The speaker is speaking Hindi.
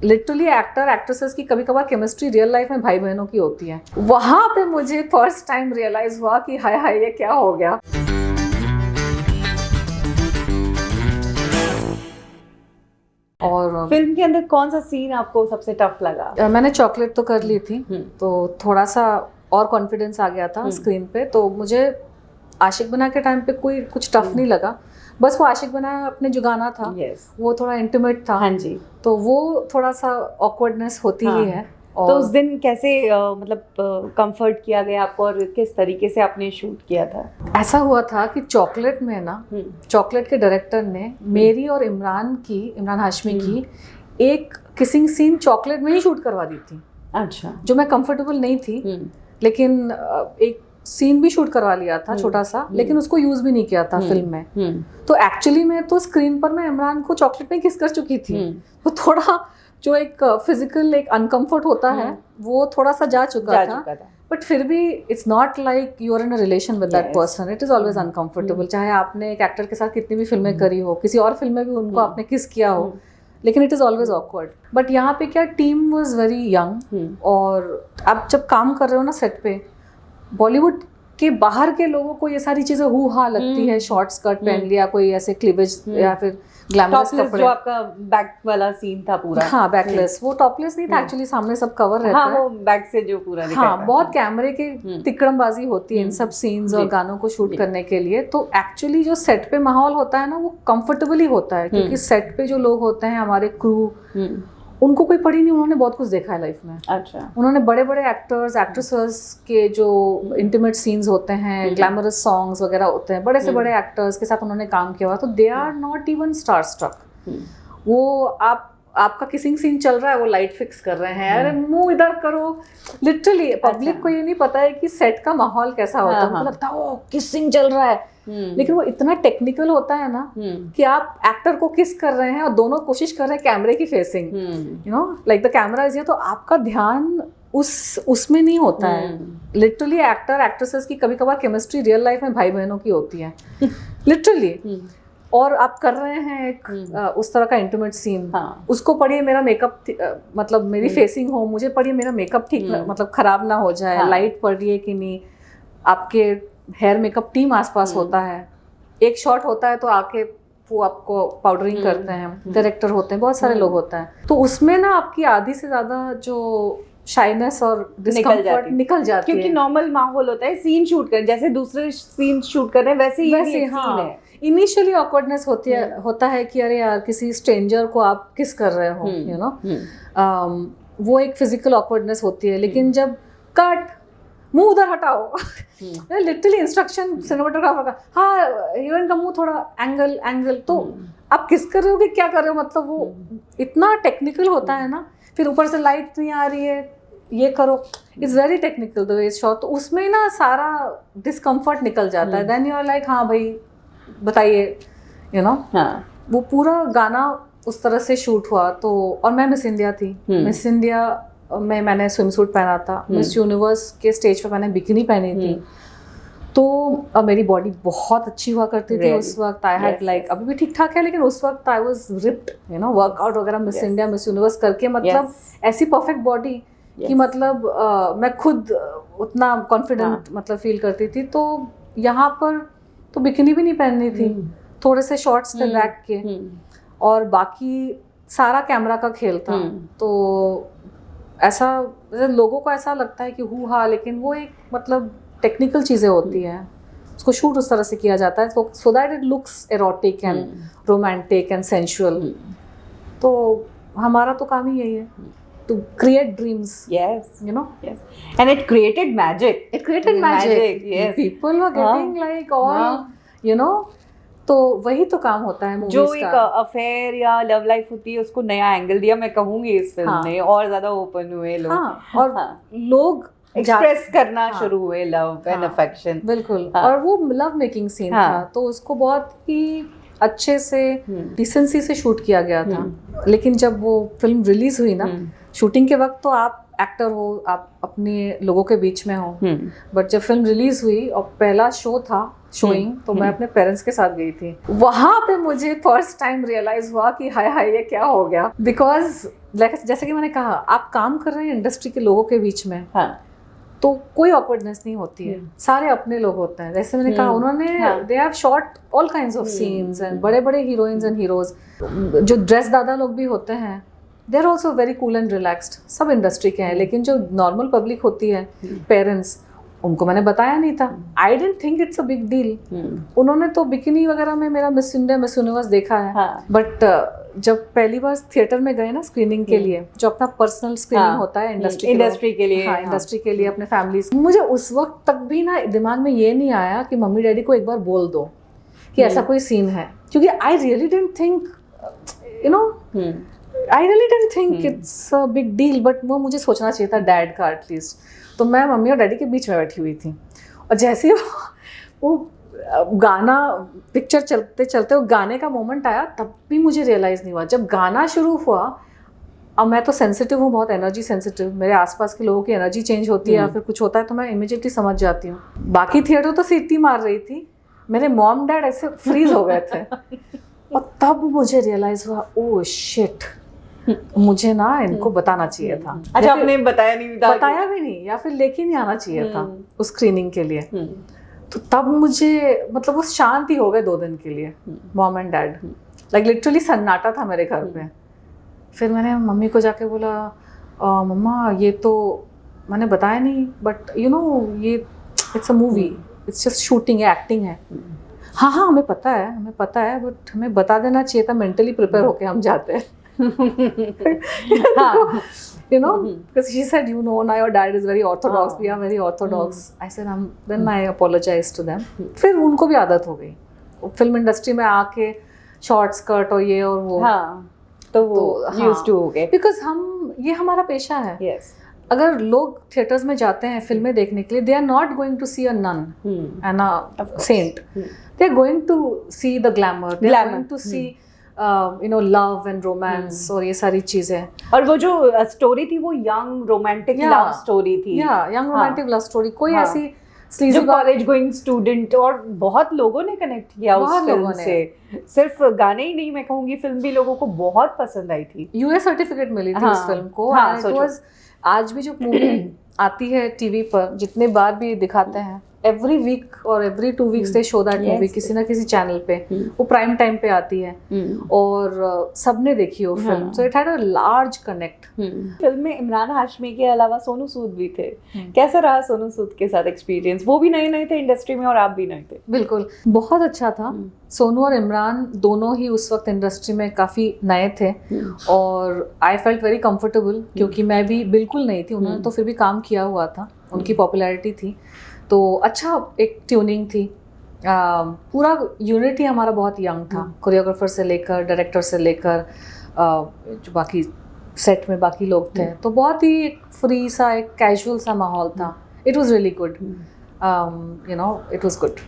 लिटरली एक्टर एक्ट्रेसेस की कभी कभार केमिस्ट्री रियल लाइफ में भाई बहनों की होती है। वहां पे मुझे फर्स्ट टाइम रियलाइज हुआ कि हाय हाय ये क्या हो गया। और फिल्म के अंदर कौन सा सीन आपको सबसे टफ लगा? मैंने चॉकलेट तो कर ली थी, तो थोड़ा सा और कॉन्फिडेंस आ गया था स्क्रीन पे। तो मुझे आशिक बना के टाइम पे कोई कुछ टफ नहीं लगा, बस वो आशिक बना अपने जो गाना था वो थोड़ा इंटीमेट था। हाँ जी। तो वो थोड़ा सा ऑकवर्डनेस होती ही है। और तो उस दिन कैसे मतलब कंफर्ट किया गया आपको और किस तरीके से आपने शूट किया था? ऐसा हुआ था कि चॉकलेट में ना, चॉकलेट के डायरेक्टर ने मेरी और इमरान हाशमी की एक किसिंग सीन चॉकलेट में ही शूट करवा दी थी। अच्छा। जो मैं कंफर्टेबल नहीं थी, लेकिन एक सीन भी शूट करवा लिया था छोटा सा, लेकिन उसको यूज भी नहीं किया था फिल्म में। तो एक्चुअली में तो स्क्रीन पर मैं इमरान को चॉकलेट में किस कर चुकी थी। तो थोड़ा जो एक फिजिकल एक अनकंफर्ट होता है वो थोड़ा सा जा चुका था। बट फिर भी it's not like you are in a relation with that person, it is always uncomfortable. चाहे आपने एक एक्टर के साथ कितनी भी फिल्में करी हो, किसी और फिल्म में भी उनको आपने किस किया हो, लेकिन it is always awkward. But यहाँ पे क्या, टीम वाज वेरी यंग। और आप जब काम कर रहे हो ना सेट पे, बॉलीवुड के बाहर के लोगों को ये सारी चीजें हु हा लगती है। शॉर्ट स्कर्ट पहन लिया, कोई ऐसे क्लीवेज या फिर ग्लैमरस कपड़े। जो आपका बैक वाला सीन था पूरा, हाँ बैकलेस, वो टॉपलेस नहीं था एक्चुअली, सामने सब कवर रहता है। वो बैक से जो पूरा दिखाता है। बहुत कैमरे के तिकड़मबाजी होती है इन सब सीन्स और गानों को शूट करने के लिए। तो एक्चुअली जो सेट पे माहौल होता है ना, वो कंफर्टेबल ही होता है, क्योंकि सेट पे जो लोग होते हैं, हमारे क्रू, उनको कोई पड़ी नहीं, उन्होंने बहुत कुछ देखा है लाइफ में। अच्छा। उन्होंने बड़े बड़े एक्टर्स एक्ट्रेसेस के जो इंटीमेट सीन्स होते हैं, ग्लैमरस सॉन्ग्स वगैरह होते हैं, बड़े से बड़े एक्टर्स के साथ उन्होंने काम किया हुआ। तो they are not even star struck. वो आपका किसिंग सीन चल रहा है, वो लाइट फिक्स कर रहे हैं, अरे मुंह इधर करो। लिटरली पब्लिक को ये नहीं पता है कि सेट का माहौल कैसा होता है। उनको लगता है ओ किसिंग चल रहा है, लेकिन वो इतना टेक्निकल होता है ना कि आप एक्टर को किस कर रहे हैं और दोनों कोशिश कर रहे हैं कैमरे की facing, you know, like the camera is here. तो आपका ध्यान उसमें नहीं होता है। लिटरली एक्टर एक्ट्रेसेस की कभी कभार केमिस्ट्री रियल लाइफ में भाई बहनों की होती है, लिटरली। और आप कर रहे हैं एक उस तरह का इंटीमेट सीन, उसको पढ़िए मेरा मेकअप, मतलब मेरी फेसिंग हो, मुझे पढ़िए मेरा मेकअप ठीक मतलब खराब ना हो जाए, लाइट पड़ रही है कि नहीं, आपके हेयर मेकअप टीम आसपास होता है, एक शॉट होता है तो आके वो आपको पाउडरिंग करते हैं, डायरेक्टर होते हैं, बहुत सारे लोग होते हैं। तो उसमें ना आपकी आधी से ज्यादा जो शाइनेस और डिस्कम्फर्ट निकल जाती है, क्योंकि नॉर्मल माहौल होता है सीन शूट कर, जैसे दूसरे सीन शूट कर रहे हैं वैसे ही सीन है। इनिशियली ऑकवर्डनेस होता है कि अरे यार किसी स्ट्रेंजर को आप किस कर रहे हो, यू नो, वो एक फिजिकल ऑकवर्डनेस होती है। लेकिन जब कट, मुंह उधर हटाओ, लिटरली इंस्ट्रक्शन सिनेमेटोग्राफर का, हाँ हीरोइन का मुंह थोड़ा एंगल, तो आप किस कर रहे हो कि क्या कर रहे हो, मतलब वो इतना टेक्निकल होता है ना। फिर ऊपर से लाइट नहीं आ रही है, ये करो, it's very technical the way shot. तो उसमें ना सारा डिस्कम्फर्ट निकल जाता है। देन यू आर लाइक हाँ भाई बताइए, यू नो। वो पूरा गाना उस तरह से शूट हुआ। तो और मैं मिस इंडिया थी, मिस इंडिया में मैंने स्विम सूट पहना था, मिस यूनिवर्स के स्टेज पे मैंने बिकिनी पहनी थी। तो मेरी बॉडी बहुत अच्छी हुआ करती थी उस वक्त। आई हैड लाइक, अभी भी ठीक ठाक है, लेकिन उस वक्त I was ripped, you know, workout वगैरह मिस इंडिया मिस यूनिवर्स करके, मतलब ऐसी परफेक्ट बॉडी कि मतलब मैं खुद उतना कॉन्फिडेंट मतलब फील करती थी। तो यहाँ पर तो बिकिनी भी नहीं पहननी थी, थोड़े से शॉर्ट्स थे बैक के, और बाकी सारा कैमरा का खेल था। तो ऐसा लोगों को ऐसा लगता है कि हु हा, लेकिन वो एक मतलब टेक्निकल चीजें होती हैं, उसको शूट उस तरह से किया जाता है so that it looks erotic and romantic and sensual. तो हमारा तो काम ही यही है, to create dreams. Yes. You know? Yes. And it created magic. It created magic. Yes. People were getting like all, you know, तो वही तो काम होता है मूवीज का। जो एक अफेयर या लव लाइफ होती है उसको नया एंगल दिया, मैं कहूँगी इस फिल्म ने, और ज्यादा ओपन हुए लोग। और लोग एक्सप्रेस करना शुरू हुए लव एंड अफेक्शन। बिल्कुल। और वो लव मेकिंग सीन था, तो उसको बहुत ही अच्छे से डिसेंसी से शूट किया गया था। लेकिन जब वो फिल्म रिलीज हुई ना, शूटिंग के वक्त तो आप एक्टर हो, आप अपने लोगों के बीच में हो, बट जब फिल्म रिलीज हुई और पहला शो था शोइंग, तो मैं अपने पेरेंट्स के साथ गई थी। वहां पे मुझे फर्स्ट टाइम रियलाइज हुआ कि हाय हाय ये क्या हो गया। बिकॉज जैसे कि मैंने कहा, आप काम कर रहे हैं इंडस्ट्री के लोगों के बीच में, हाँ तो कोई ऑकवर्डनेस नहीं होती है, सारे अपने लोग होते हैं। जैसे मैंने कहा, उन्होंने they have shot all kinds of scenes and बड़े बड़े हीरोइंस एंड हीरोज। जो ड्रेस दादा लोग भी होते हैं, they are also very cool and relaxed, सब इंडस्ट्री के हैं। लेकिन जो नॉर्मल पब्लिक होती है, पेरेंट्स, उनको मैंने बताया नहीं था। I don't think it's a big deal. उन्होंने तो बिकिनी वगैरह में मेरा मिस इंडिया, मिस यूनिवर्स देखा है, बट जब पहली बार थिएटर में गए ना स्क्रीनिंग के लिए, जो अपना पर्सनल स्क्रीनिंग होता है इंडस्ट्री के लिए, हाँ, इंडस्ट्री के लिए, अपने फैमिलीज, मुझे उस वक्त तक भी ना दिमाग में ये नहीं आया कि मम्मी डैडी को एक बार बोल दो कि ऐसा कोई सीन है, क्योंकि I really didn't think, you know, I really didn't think it's a big deal, but वो मुझे सोचना चाहिए था डैड का एटलीस्ट। तो मैं मम्मी और डैडी के बीच में बैठी हुई थी, और जैसे वो गाना, पिक्चर चलते चलते वो गाने का मोमेंट आया, तब भी मुझे रियलाइज़ नहीं हुआ। जब गाना शुरू हुआ, अब मैं तो सेंसिटिव हूँ, बहुत एनर्जी सेंसिटिव, मेरे आसपास के लोगों की एनर्जी चेंज होती है या फिर कुछ होता है तो मैं इमीडिएटली समझ जाती हूँ। बाकी थिएटर तो सीटी मार रही थी, मेरे मॉम डैड ऐसे फ्रीज हो गए थे, और तब मुझे रियलाइज़ हुआ, ओह शिट, मुझे ना इनको बताना चाहिए था। अच्छा, आपने बताया नहीं था? बताया भी नहीं, या फिर लेके नहीं आना चाहिए था उस स्क्रीनिंग के लिए। तो तब मुझे, मतलब वो शांति हो गए 2 दिन के लिए, mom and dad, like literally सन्नाटा था मेरे घर पे। फिर मैंने मम्मी को जाके बोला, मम्मा ये तो मैंने बताया नहीं, बट यू नो ये it's a movie, it's just shooting है, एक्टिंग है। हाँ हाँ हमें पता है, बट हमें बता देना चाहिए था, मेंटली प्रिपेयर होके हम जाते हैं। You know, because she said, you know, now your dad is very orthodox, we are very orthodox. I said, then I apologized to them. फिर उनको भी आदत हो गई फिल्म इंडस्ट्री में आके, शॉर्ट स्कर्ट और ये और वो, तो वो used to हो गए, बिकॉज ये हमारा पेशा है। yes. अगर लोग थिएटर्स में जाते हैं फिल्में देखने के लिए, they are not going to see a nun and a saint, they are going to see the glamour, they are going to see you know love and romance और ये सारी चीजें। और वो जो स्टोरी थी वो यंग रोमांटिक लव स्टोरी थी, यंग रोमांटिक लव स्टोरी, कोई ऐसी जो कॉलेज गोइंग स्टूडेंट, और बहुत लोगों ने कनेक्ट किया उस फिल्म से। सिर्फ गाने ही नहीं, मैं कहूँगी फिल्म भी लोगों को बहुत पसंद आई थी। यूएस सर्टिफिकेट मिली थी उस फिल्म को। आज भी जो मूवी आती है टीवी पर, जितने बार भी दिखाते हैं, एवरी वीक और every 2 weeks they show that movie किसी ना किसी चैनल पे, वो प्राइम टाइम पे आती है, और सबने देखी वो film, so it had a large connect. Film में इमरान हाशमी के अलावा सोनू सूद भी थे। कैसा रहा सोनू सूद के साथ एक्सपीरियंस? वो भी नए थे इंडस्ट्री में और आप भी नए थे। बिल्कुल, बहुत अच्छा था। सोनू और इमरान दोनों ही उस वक्त इंडस्ट्री में काफ़ी नए थे, और आई फेल्ट वेरी कंफर्टेबल, क्योंकि मैं भी बिल्कुल नहीं थी, उन्होंने तो फिर भी काम किया हुआ था, उनकी पॉपुलैरिटी थी, तो अच्छा एक ट्यूनिंग थी। पूरा यूनिट ही हमारा बहुत यंग था, कोरियोग्राफर से लेकर, डायरेक्टर से लेकर, जो बाकी सेट में बाकी लोग थे, तो बहुत ही एक फ्री सा, एक कैजुअल सा माहौल था। It was really good, you know, it was good.